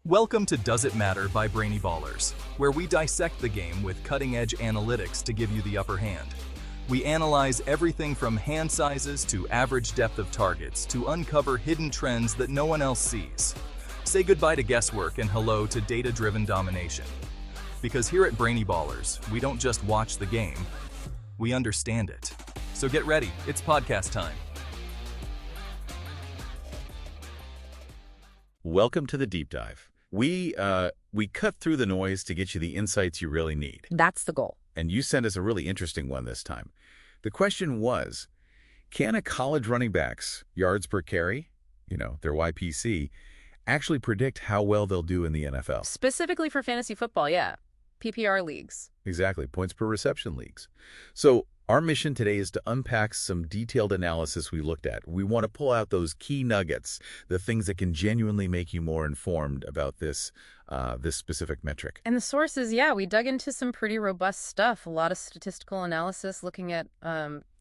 Welcome to Does It Matter by Brainy Ballers, where we dissect the game with cutting-edge analytics to give you the upper hand. We analyze everything from hand sizes to average depth of targets to uncover hidden trends that no one else sees. Say goodbye to guesswork and hello to data-driven domination. Because here at Brainy Ballers, we don't just watch the game, we understand it. So get ready, it's podcast time. Welcome to the deep dive. We cut through the noise to get you the insights you really need. That's the goal. And you sent us a really interesting one this time. The question was, can a college running back's yards per carry, their YPC, actually predict how well they'll do in the NFL? Specifically for fantasy football, yeah. PPR leagues. Exactly, points per reception leagues. So our mission today is to unpack some detailed analysis we looked at. We want to pull out those key nuggets, the things that can genuinely make you more informed about this specific metric. And the sources, we dug into some pretty robust stuff. A lot of statistical analysis looking at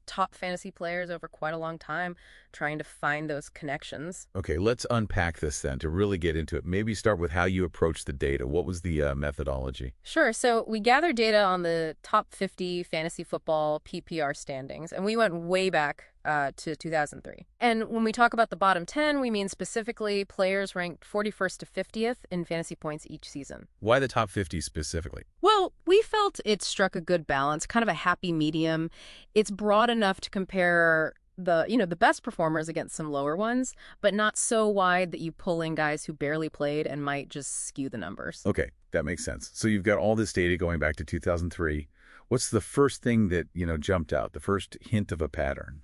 top fantasy players over quite a long time, trying to find those connections. Okay, let's unpack this then to really get into it. Maybe start with how you approach the data. What was the methodology? Sure. So we gathered data on the top 50 fantasy football PPR standings, and we went way back to 2003. And when we talk about the bottom 10, we mean specifically players ranked 41st to 50th in fantasy points each season. Why the top 50 specifically? Well, we felt it struck a good balance, kind of a happy medium. It's broad enough to compare the best performers against some lower ones, but not so wide that you pull in guys who barely played and might just skew the numbers. Okay, that makes sense. So you've got all this data going back to 2003. What's the first thing that, jumped out, the first hint of a pattern?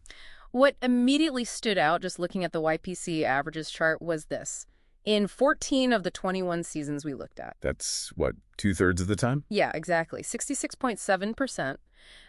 What immediately stood out, just looking at the YPC averages chart, was this. In 14 of the 21 seasons we looked at. That's, what, 2/3 of the time? Yeah, exactly. 66.7%.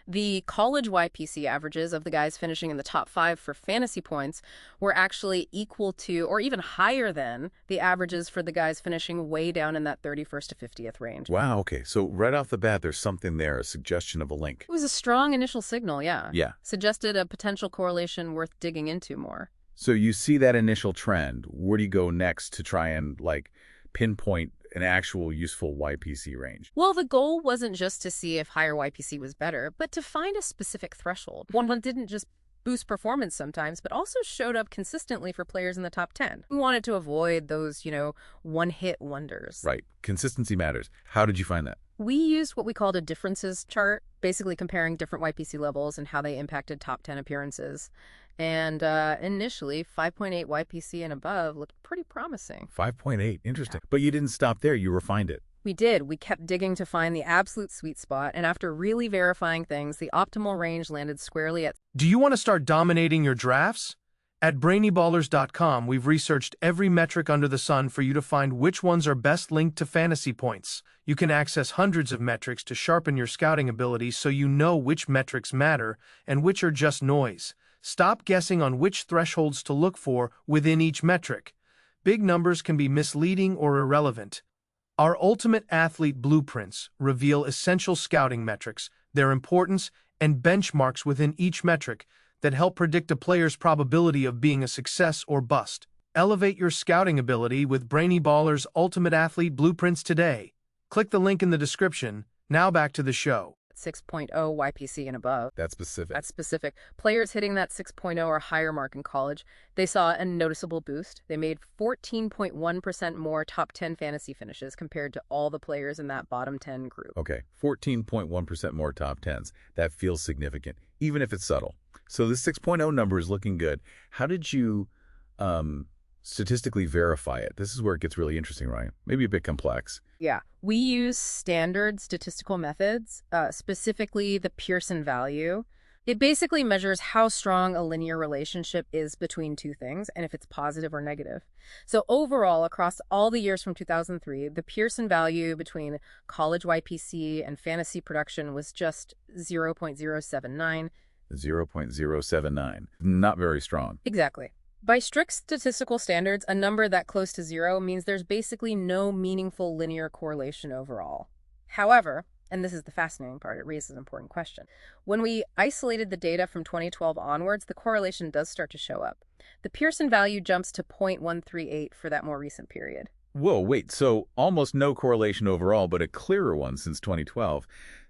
The college YPC averages of the guys finishing in the top 5 for fantasy points were actually equal to or even higher than the averages for the guys finishing way down in that 31st to 50th range. Wow, okay. So right off the bat, there's something there, a suggestion of a link. It was a strong initial signal, yeah. Yeah. Suggested a potential correlation worth digging into more. So you see that initial trend. Where do you go next to try and, pinpoint an actual useful YPC range? Well, the goal wasn't just to see if higher YPC was better, but to find a specific threshold. One that didn't just boost performance sometimes, but also showed up consistently for players in the top 10. We wanted to avoid those, one-hit wonders. Right. Consistency matters. How did you find that? We used what we called a differences chart, basically comparing different YPC levels and how they impacted top 10 appearances. And initially, 5.8 YPC and above looked pretty promising. 5.8. Interesting. But you didn't stop there. You refined it. We did. We kept digging to find the absolute sweet spot, and after really verifying things, the optimal range landed squarely at... Do you want to start dominating your drafts? At brainyballers.com, we've researched every metric under the sun for you to find which ones are best linked to fantasy points. You can access hundreds of metrics to sharpen your scouting abilities so you know which metrics matter and which are just noise. Stop guessing on which thresholds to look for within each metric. Big numbers can be misleading or irrelevant. Our Ultimate Athlete Blueprints reveal essential scouting metrics, their importance, and benchmarks within each metric that help predict a player's probability of being a success or bust. Elevate your scouting ability with Brainy Ballers' Ultimate Athlete Blueprints today. Click the link in the description. Now back to the show. 6.0 YPC and above. That's specific. That's specific. Players hitting that 6.0 or higher mark in college, they saw a noticeable boost. They made 14.1% more top 10 fantasy finishes compared to all the players in that bottom 10 group. Okay, 14.1% more top 10s. That feels significant, even if it's subtle. So this 6.0 number is looking good. How did you statistically verify it? This is where it gets really interesting, right? Maybe a bit complex. Yeah. We use standard statistical methods, specifically the Pearson value. It basically measures how strong a linear relationship is between two things and if it's positive or negative. So overall, across all the years from 2003, the Pearson value between college YPC and fantasy production was just 0.079. 0.079. Not very strong. Exactly. By strict statistical standards, a number that close to 0 means there's basically no meaningful linear correlation overall. However, and this is the fascinating part, it raises an important question. When we isolated the data from 2012 onwards, the correlation does start to show up. The Pearson value jumps to 0.138 for that more recent period. Whoa, wait, so almost no correlation overall, but a clearer one since 2012.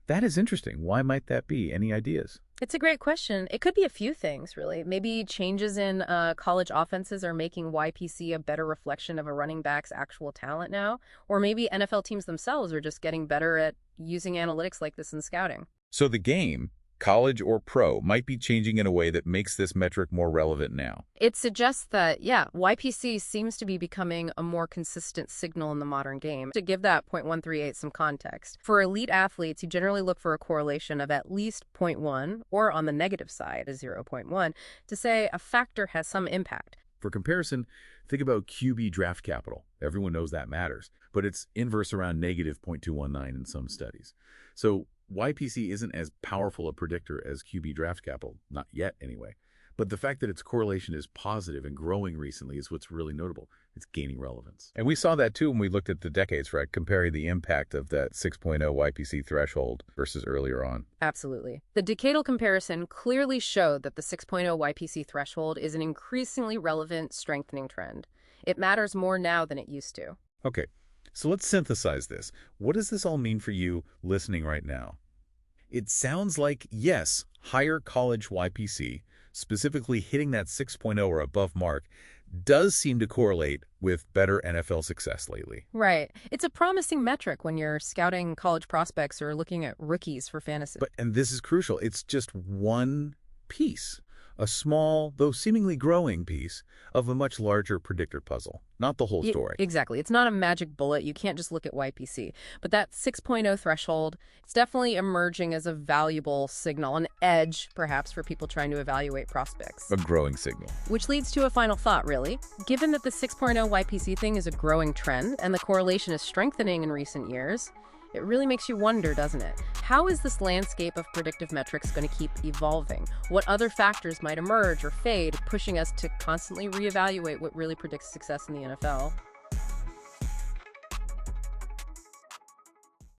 That is interesting. Why might that be? Any ideas? It's a great question. It could be a few things, really. Maybe changes in college offenses are making YPC a better reflection of a running back's actual talent now. Or maybe NFL teams themselves are just getting better at using analytics like this in scouting. So the game, college or pro, might be changing in a way that makes this metric more relevant now. It suggests that, yeah, YPC seems to be becoming a more consistent signal in the modern game. To give that 0.138 some context, for elite athletes, you generally look for a correlation of at least 0.1, or on the negative side, a 0.1, to say a factor has some impact. For comparison, think about QB draft capital. Everyone knows that matters, but it's inverse around negative 0.219 in some studies. So YPC isn't as powerful a predictor as QB draft capital, not yet anyway. But the fact that its correlation is positive and growing recently is what's really notable. It's gaining relevance. And we saw that too when we looked at the decades, right? Comparing the impact of that 6.0 YPC threshold versus earlier on. Absolutely. The decadal comparison clearly showed that the 6.0 YPC threshold is an increasingly relevant strengthening trend. It matters more now than it used to. Okay, so let's synthesize this. What does this all mean for you listening right now? It sounds like, yes, higher college YPC, specifically hitting that 6.0 or above mark, does seem to correlate with better NFL success lately. Right. It's a promising metric when you're scouting college prospects or looking at rookies for fantasy. And this is crucial, it's just one piece. A small, though seemingly growing piece of a much larger predictor puzzle, not the whole story. Exactly. It's not a magic bullet. You can't just look at YPC. But that 6.0 threshold, it's definitely emerging as a valuable signal, an edge, perhaps, for people trying to evaluate prospects. A growing signal. Which leads to a final thought, really. Given that the 6.0 YPC thing is a growing trend and the correlation is strengthening in recent years, it really makes you wonder, doesn't it? How is this landscape of predictive metrics going to keep evolving? What other factors might emerge or fade, pushing us to constantly reevaluate what really predicts success in the NFL?